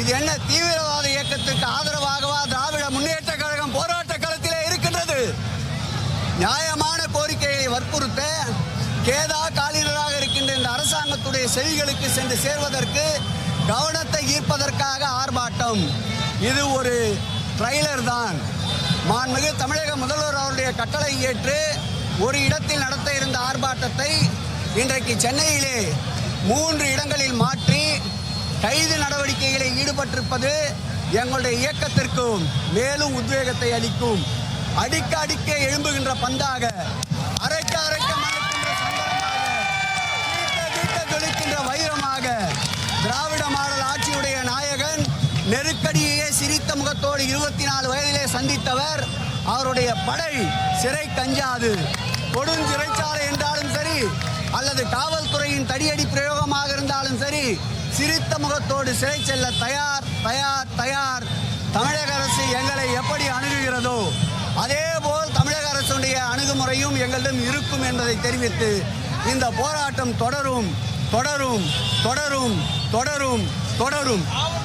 இது என்ன தீவிரவாத இயக்கத்துக்கு ஆதரவாகவா திராவிட முன்னேற்ற கழகம் போராட்ட களத்திலே இருக்கின்றது? நியாயமான கோரிக்கையை வற்புறுத்த கேதா காலினராக இருக்கின்ற இந்த அரசாங்கத்துடைய செவிகளுக்கு சென்று சேர்வதற்கு கவனத்தை ஈர்ப்பதற்காக ஆர்ப்பாட்டம். இது ஒரு ட்ரைலர் தான். மாண்புமிகு தமிழக முதல்வர் அவருடைய கட்டளை ஏற்று ஒரு இடத்தில் நடத்த இருந்த ஆர்ப்பாட்டத்தை இன்றைக்கு சென்னையிலே 3 இடங்களில் மாற்றி கைது நடவடிக்கைகளில் ஈடுபட்டிருப்பது எங்களுடைய இயக்கத்திற்கும் மேலும் உத்வேகத்தை அளிக்கும். அடிக்க அடிக்க எழும்புகின்ற பந்தாக, அரைக்க அரைக்க மணக்கின்ற சங்கரமாக, தீட்ட தீட்ட ஜொலிக்கின்ற வைரமாக திராவிட மாடல் ஆட்சியுடைய நாயகன் நெருக்கடியையே சிரித்த முகத்தோடு 24 வயதிலே சந்தித்தவர். அவருடைய படை சிறை கஞ்சாது. கொடுஞ்சிறைச்சாலை என்றாலும் சரி, அல்லது காவல்துறையின் தடியடி பிரயோகமாக இருந்தாலும் சரி, சிரித்த முகத்தோடு சிறை செல்ல தயார் தயார் தயார். தமிழக அரசு எங்களை எப்படி அணுகுகிறதோ அதேபோல் தமிழக அரசுடைய அணுகுமுறையும் எங்களிடம் இருக்கும் என்பதை தெரிவித்து இந்த போராட்டம் தொடரும் தொடரும் தொடரும் தொடரும் தொடரும்.